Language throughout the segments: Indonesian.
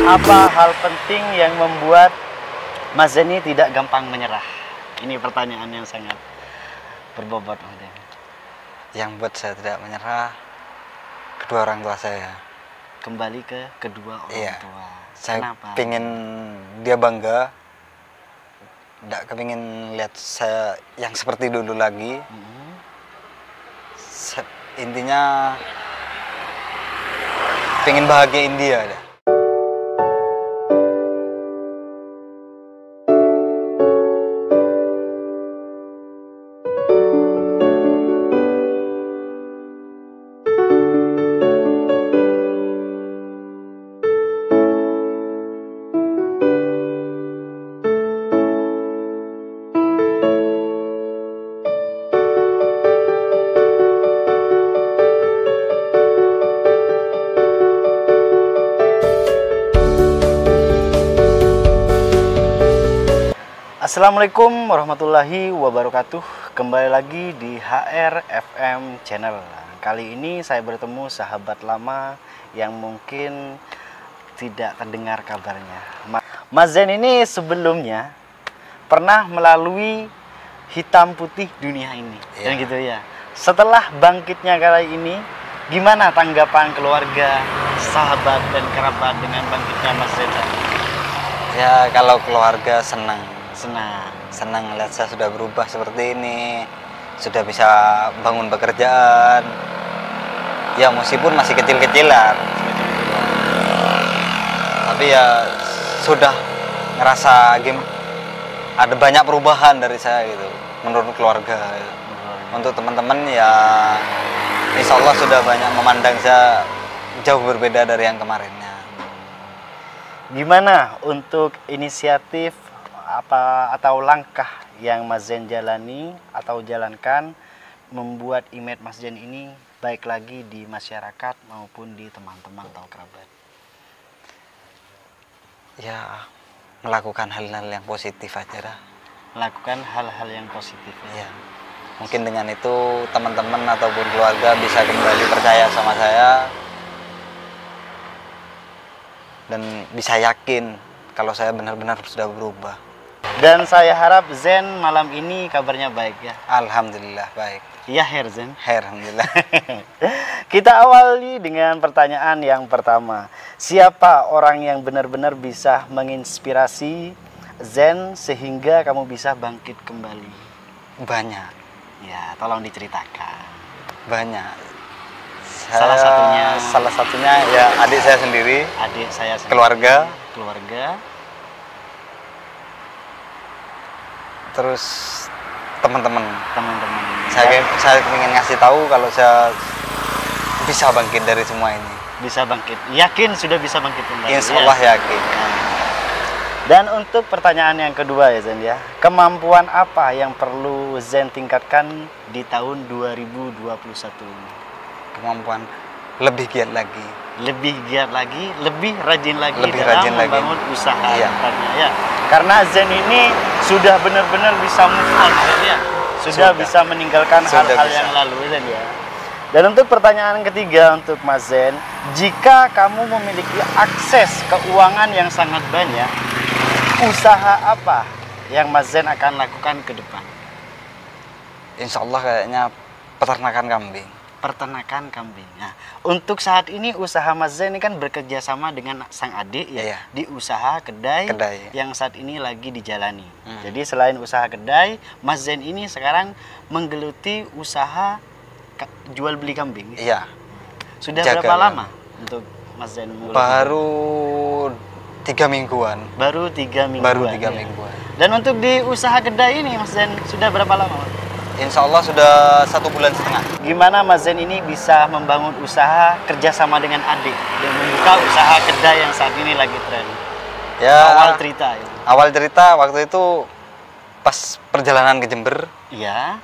Apa hal penting yang membuat Mas Zen ini tidak gampang menyerah? Ini pertanyaan yang sangat berbobot. Yang buat saya tidak menyerah, kedua orang tua saya. Kembali ke kedua orang tua. Saya Kenapa? pengen dia bangga, tidak kepingin lihat saya yang seperti dulu lagi. Intinya pengen bahagiain dia. Assalamualaikum warahmatullahi wabarakatuh. Kembali lagi di HR FM Channel. Kali ini saya bertemu sahabat lama yang mungkin tidak terdengar kabarnya. Mas Zen ini sebelumnya pernah melalui hitam putih dunia ini, dan gitu ya. Setelah bangkitnya kali ini, gimana tanggapan keluarga, sahabat dan kerabat dengan bangkitnya Mas Zen? Ya, kalau keluarga senang lihat saya sudah berubah seperti ini, sudah bisa bangun pekerjaan. Ya meskipun masih kecil-kecilan, tapi ya sudah ngerasa ada banyak perubahan dari saya gitu, menurut keluarga. Untuk teman-teman ya, insya Allah sudah banyak memandang saya jauh berbeda dari yang kemarinnya. Gimana untuk inisiatif atau langkah yang Mas Zen jalani atau jalankan membuat image Mas Zen ini baik lagi di masyarakat maupun di teman-teman atau kerabat? Ya, melakukan hal-hal yang positif aja dah. Melakukan hal-hal yang positif. Ya. Mungkin dengan itu teman-teman ataupun keluarga bisa kembali percaya sama saya dan bisa yakin kalau saya benar-benar sudah berubah. Dan saya harap Zen malam ini kabarnya baik ya. Alhamdulillah baik. Iya Her Zen. Alhamdulillah. Kita awali dengan pertanyaan yang pertama. Siapa orang yang benar-benar bisa menginspirasi Zen sehingga kamu bisa bangkit kembali? Banyak. Ya, tolong diceritakan. Banyak. Salah satunya ya adik saya sendiri. Adik saya sendiri. Keluarga. Terus teman-teman. Saya ingin ngasih tahu kalau saya bisa bangkit dari semua ini. Bisa bangkit. Yakin sudah bisa bangkit kembali. Insya Allah yakin. Dan untuk pertanyaan yang kedua ya Zen ya. Kemampuan apa yang perlu Zen tingkatkan di tahun 2021 ini? Kemampuan lebih giat lagi. Lebih giat lagi, lebih rajin lagi dalam membangun usaha. Iya. Ya. Karena Zen ini sudah benar-benar bisa move on ya. Sudah bisa meninggalkan hal-hal yang lalu Zen ya. Dan untuk pertanyaan ketiga untuk Mas Zen, jika kamu memiliki akses keuangan yang sangat banyak, usaha apa yang Mas Zen akan lakukan ke depan? Insya Allah kayaknya peternakan kambing. Peternakan kambing. Nah, untuk saat ini usaha Mas Zen ini kan bekerja sama dengan sang adik ya, di usaha kedai yang saat ini lagi dijalani. Jadi selain usaha kedai, Mas Zen ini sekarang menggeluti usaha jual beli kambing. Iya. Sudah berapa lama untuk Mas Zen? Baru 3 mingguan. Baru 3 mingguan. Dan untuk di usaha kedai ini Mas Zen sudah berapa lama? Insya Allah sudah 1,5 bulan. Gimana Mas Zen ini bisa membangun usaha kerjasama dengan adik dan membuka usaha kedai yang saat ini lagi tren? Ya, awal cerita waktu itu pas perjalanan ke Jember. Iya.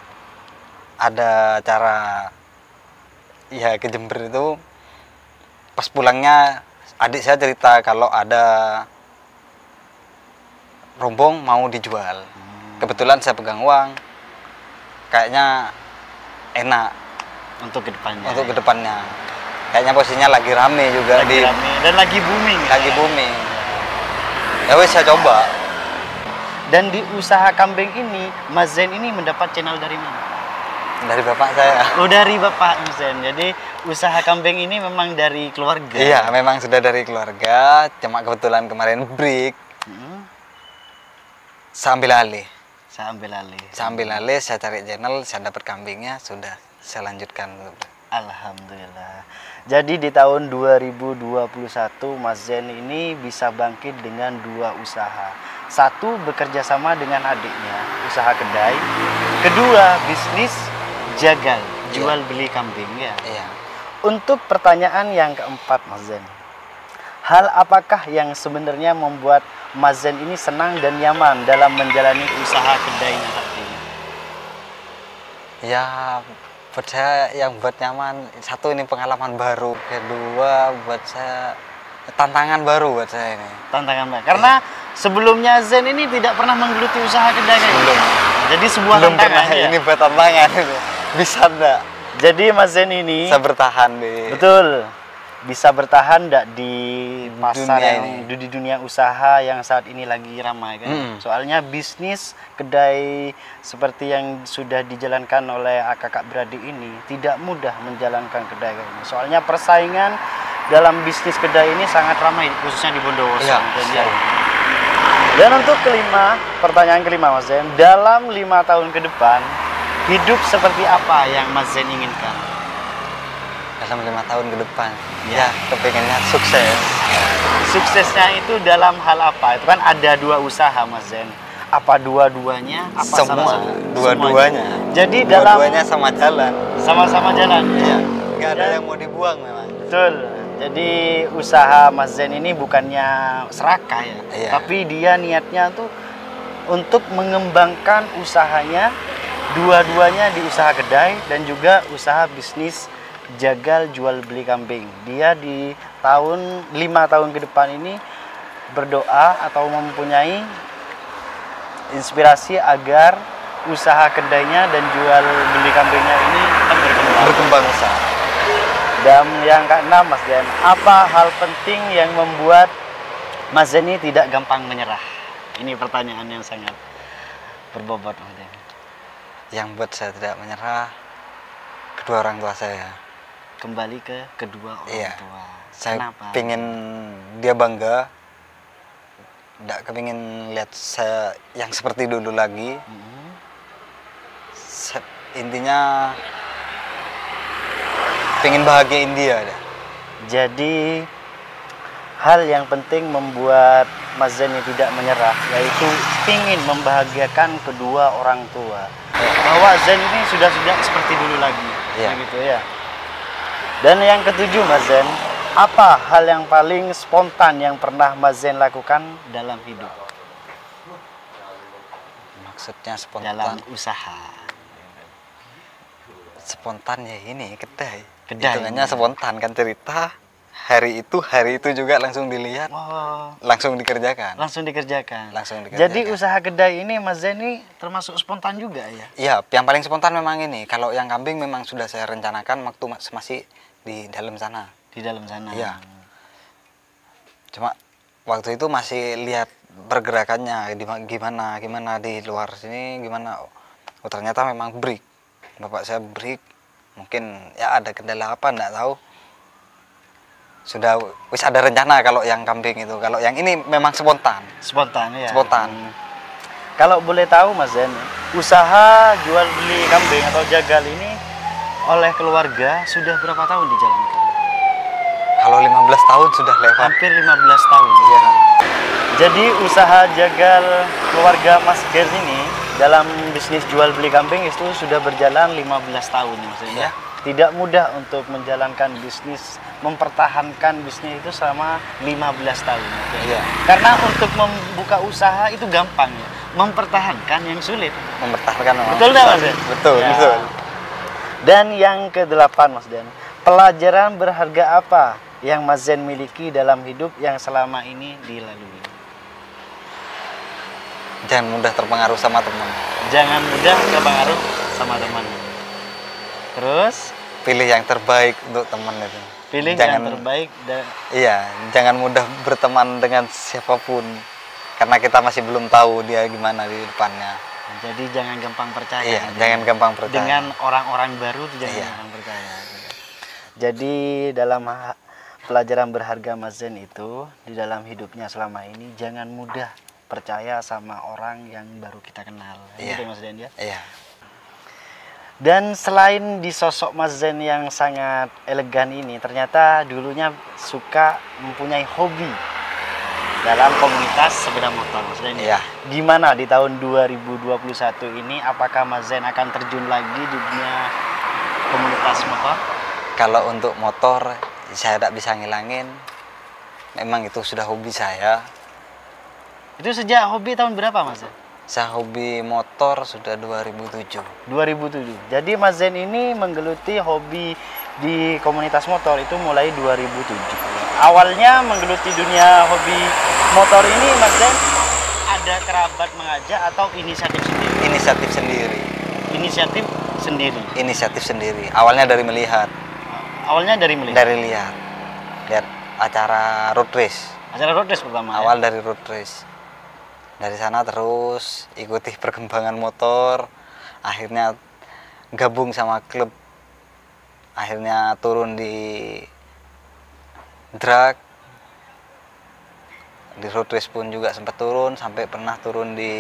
Ada acara ya ke Jember itu, pas pulangnya adik saya cerita kalau ada rombong mau dijual. Kebetulan saya pegang uang, kayaknya enak untuk kedepannya. untuk kedepannya. Kayaknya posisinya lagi rame juga Lagi rame dan lagi booming. lagi ya. booming. Ya wes saya coba. Dan di usaha kambing ini, Mas Zain ini mendapat channel dari mana? Dari bapak saya. Oh, dari Bapak Mas Zain. Jadi usaha kambing ini memang dari keluarga. Iya, memang sudah dari keluarga. Cuma kebetulan kemarin break. Hmm, Saya ambil alih. saya ambil alih. Saya ambil alih, saya cari channel, saya dapat kambingnya, sudah saya lanjutkan. Alhamdulillah. Jadi di tahun 2021 Mas Zain ini bisa bangkit dengan 2 usaha. Satu, bekerja sama dengan adiknya, usaha kedai. Kedua, bisnis jagal, jual beli kambing ya. Iya. Untuk pertanyaan yang keempat Mas Zain. Hal apakah yang sebenarnya membuat Mas Zain ini senang dan nyaman dalam menjalani usaha kedainya saat ini? Ya, buat saya yang buat nyaman, satu ini pengalaman baru, kedua buat saya tantangan baru buat saya ini. Tantangan Mbak. Karena sebelumnya Zain ini tidak pernah menggeluti usaha kedai kayak Belum. gitu. Jadi sebuah Belum tantangan pernah ya. ini buat tantangan ini. Bisa enggak? Jadi Mas Zain ini Bisa bertahan di betul bisa bertahan enggak di pasar Dunia yang ini. di dunia usaha yang saat ini lagi ramai kan. Soalnya bisnis kedai seperti yang sudah dijalankan oleh kakak beradik ini tidak mudah menjalankan kedai kayak ini. Soalnya persaingan dalam bisnis kedai ini sangat ramai khususnya di Bondowoso. Iya, Dan, dan untuk pertanyaan kelima Mas Zain, dalam 5 tahun ke depan hidup seperti apa yang Mas Zain inginkan? dalam 5 tahun ke depan. Ya. Ya, kepengennya sukses. Suksesnya itu dalam hal apa? Itu kan ada 2 usaha Mas Zain. Apa dua-duanya? Apa Semua, salah satu? dua-duanya. Semuanya. Jadi dalam Dua-duanya sama jalan. sama-sama jalan. Iya, nggak ada Ya. yang mau dibuang memang. Betul. Jadi usaha Mas Zain ini bukannya serakah ya, Iya. tapi dia niatnya tuh untuk mengembangkan usahanya dua-duanya di usaha kedai dan juga usaha bisnis jagal jual beli kambing. Dia di 5 tahun ke depan ini berdoa atau mempunyai inspirasi agar usaha kedainya dan jual beli kambingnya ini tetap berkembang. Berkembang besar. Dan yang keenam Mas Zain, apa hal penting yang membuat Mas Zain ini tidak gampang menyerah? Ini pertanyaan yang sangat berbobot Mas Zain. Yang buat saya tidak menyerah, kedua orang tua saya. Kembali ke kedua orang Iya. tua. Saya Kenapa? pengen dia bangga, tidak kepingin lihat saya yang seperti dulu lagi. Mhm. Intinya pengen bahagiain dia. Jadi hal yang penting membuat Mas Zain ini tidak menyerah yaitu ingin membahagiakan kedua orang tua. Bahwa Zain ini sudah seperti dulu lagi. Iya. Gitu ya. Dan yang ketujuh Mas Zain, apa hal yang paling spontan yang pernah Mas Zain lakukan dalam hidup? Maksudnya Dalam spontan. usaha. Spontan ya ini kedai. Kedai. Hitungannya spontan kan cerita. Hari itu juga langsung dilihat, Wow, langsung dikerjakan. langsung dikerjakan. Langsung dikerjakan. Jadi usaha kedai ini Mas Zain ini termasuk spontan juga ya? Iya, yang paling spontan memang ini. Kalau yang kambing memang sudah saya rencanakan waktu masih di dalam sana. Di dalam sana. Iya. Cuma waktu itu masih lihat pergerakannya gimana di luar sini gimana. Oh, ternyata memang break. Bapak saya break. Mungkin ya ada kendala apa enggak tahu. Sudah wis ada rencana kalau yang kambing itu. Kalau yang ini memang spontan. Spontan ya. Spontan. Kalau boleh tahu Mas Zain, usaha jual beli kambing atau jagal ini oleh keluarga sudah berapa tahun dijalankan? Kalau 15 tahun sudah lewat. Hampir 15 tahun. Iya. Jadi usaha jagal keluarga Mas Ger ini dalam bisnis jual beli kambing itu sudah berjalan 15 tahun maksudnya. Iya. Tidak mudah untuk menjalankan bisnis, mempertahankan bisnis itu selama 15 tahun. Iya. Karena untuk membuka usaha itu gampang ya. Mempertahankan yang sulit. Mempertahankan memang Betul nggak, susah. Mas Den? Betul, Ya. betul. Dan yang ke-8 Mas Den, pelajaran berharga apa yang Mas Zain miliki dalam hidup yang selama ini dilalui? Jangan mudah terpengaruh sama teman. Jangan mudah terpengaruh sama teman. Terus pilih yang terbaik untuk teman itu. pilih Jangan- yang terbaik dan Iya, jangan mudah berteman dengan siapapun karena kita masih belum tahu dia gimana di depannya. jadi jangan gampang percaya. Iya, jangan gampang percaya. Dengan orang-orang baru tuh jangan Iya. gampang percaya. Jadi dalam pelajaran berharga Mas Zen itu di dalam hidupnya selama ini jangan mudah percaya sama orang yang baru kita kenal. Iya. Gitu Mas Zen ya. Iya. Dan selain di sosok Mas Zen yang sangat elegan ini, ternyata dulunya suka mempunyai hobi dalam komunitas sepeda motor Mas Zen. Iya. Gimana di tahun 2021 ini, apakah Mas Zen akan terjun lagi di dunia komunitas motor? Kalau untuk motor saya tidak bisa ngilangin. Memang itu sudah hobi saya. Itu sejak hobi tahun berapa Mas Zen? Saya hobi motor sudah 2007. 2007. Jadi Mas Zen ini menggeluti hobi di komunitas motor itu mulai 2007. Awalnya menggeluti dunia hobi motor ini Mas Zen ada kerabat mengajak atau inisiatif sendiri? Inisiatif sendiri. Inisiatif sendiri. Inisiatif sendiri. Awalnya dari melihat. Awalnya dari melihat. Dari lihat. Lihat acara road race. Acara road race pertama. Awal dari road race. Dari sana terus ikuti perkembangan motor. Akhirnya gabung sama klub. Akhirnya turun di drag. Di road race pun juga sempat turun. Sampai pernah turun di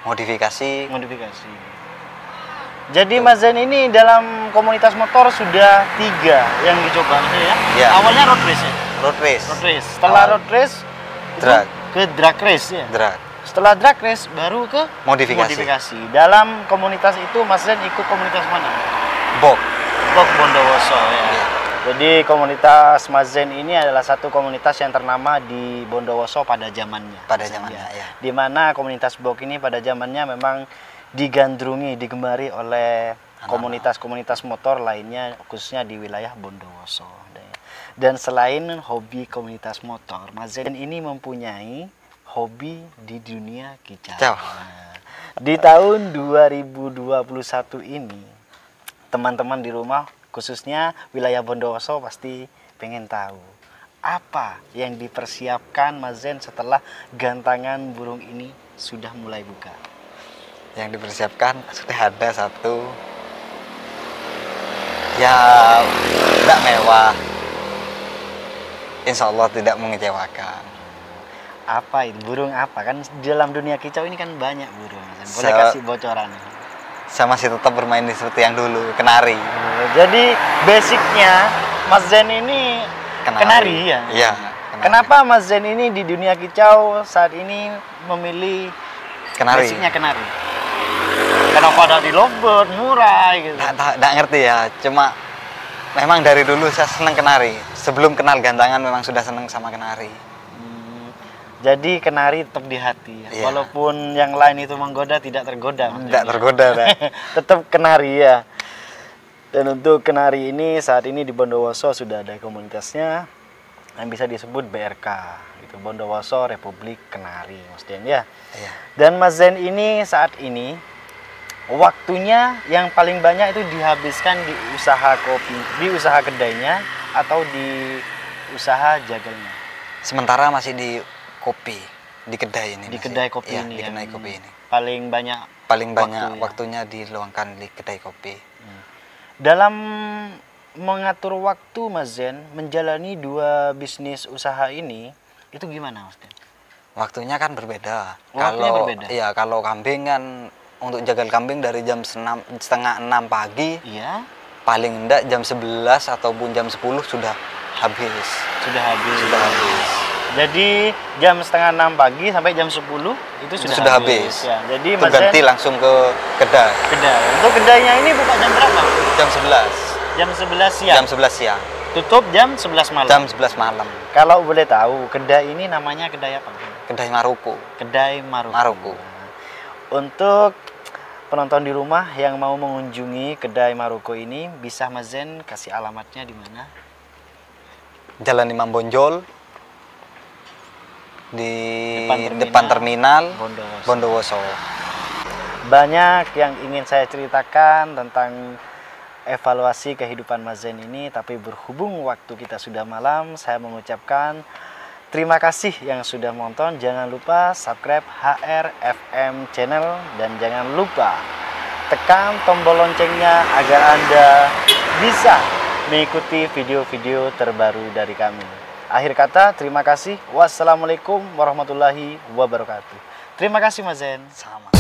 modifikasi. Modifikasi. Jadi Mas Zen ini dalam komunitas motor sudah 3 yang dicoba ya? Iya. Awalnya road race ya? Road race. Road race. Setelah Awal. road race itu Drag. ke drag race ya? Drag. Setelah drag race baru ke Modifikasi. Dalam komunitas itu Mas Zen ikut komunitas mana? Bok. Bok Bondowoso ya. Iya. Jadi komunitas Mas Zen ini adalah satu komunitas yang ternama di Bondowoso pada zamannya. Pada zamannya, ya. Di mana komunitas Bok ini pada zamannya memang digandrungi, digemari oleh komunitas-komunitas motor lainnya khususnya di wilayah Bondowoso. Dan selain hobi komunitas motor, Mas Zen ini mempunyai hobi di dunia kicau. Kicau. Nah, di tahun 2021 ini, teman-teman di rumah khususnya wilayah Bondowoso pasti pengen tahu apa yang dipersiapkan Mas Zen setelah gantangan burung ini sudah mulai buka. Yang dipersiapkan sudah ada satu ya tidak mewah, insya Allah tidak mengecewakan. Apa itu burung apa kan di dalam dunia kicau ini kan banyak burung Mas Zen. Boleh Saya- kasih bocoran? Saya masih tetap bermain seperti yang dulu, kenari. Jadi basicnya Mas Zen ini kenari ya. Iya. kenari. Kenapa Mas Zen ini di dunia kicau saat ini memilih Kenari. basicnya kenari? Kenapa ada di lovebird, murai gitu? Nggak ngerti ya, cuma memang dari dulu saya senang kenari. Sebelum kenal gantangan memang sudah senang sama kenari. Jadi kenari tetap di hati ya. Iya. Walaupun yang lain itu menggoda tidak tergoda. Mas Tidak Zen. tergoda. Dah. Tetap kenari ya. Dan untuk kenari ini saat ini di Bondowoso sudah ada komunitasnya yang bisa disebut BRK. Itu Bondowoso Republik Kenari Mas Zen ya. Iya. Dan Mas Zen ini saat ini waktunya yang paling banyak itu dihabiskan di usaha kopi, di usaha kedainya atau di usaha jagalnya. Sementara masih di kopi, di kedai ini. Di masih. kedai kopi Iya, ini. di yang kedai kopi ini. Paling banyak Paling banyak waktu ya. waktunya diluangkan di kedai kopi. dalam mengatur waktu Mas Zen menjalani 2 bisnis usaha ini itu gimana Mas Zen? Waktunya kan berbeda. Waktunya berbeda? Iya, kalau kambing kan untuk jagal kambing dari jam 5:30 pagi, Iya, paling enggak jam 11 ataupun jam 10 sudah habis. sudah habis. Sudah habis. Jadi jam 5:30 pagi sampai jam 10 itu sudah habis. Ya, jadi Itu Mas Zen ganti langsung ke kedai. kedai. Untuk kedainya ini buka jam berapa? Jam 11. Jam 11 siang. Jam 11 siang. Tutup jam 11 malam. Jam 11 malam. Kalau boleh tahu, kedai ini namanya kedai apa? Kedai Maruku. Kedai Maruku. Maruku. Untuk penonton di rumah yang mau mengunjungi kedai Maruku ini, bisa Mas Zen kasih alamatnya di mana? Jalan Imam Bonjol di Depan depan terminal Bondowoso. Bondowoso. Banyak yang ingin saya ceritakan tentang evaluasi kehidupan Mas Zain ini. Tapi berhubung waktu kita sudah malam, saya mengucapkan terima kasih yang sudah menonton. Jangan lupa subscribe HRFM channel dan jangan lupa tekan tombol loncengnya agar Anda bisa mengikuti video-video terbaru dari kami. Akhir kata, terima kasih. Wassalamualaikum warahmatullahi wabarakatuh. Terima kasih Mas Zain. Sama.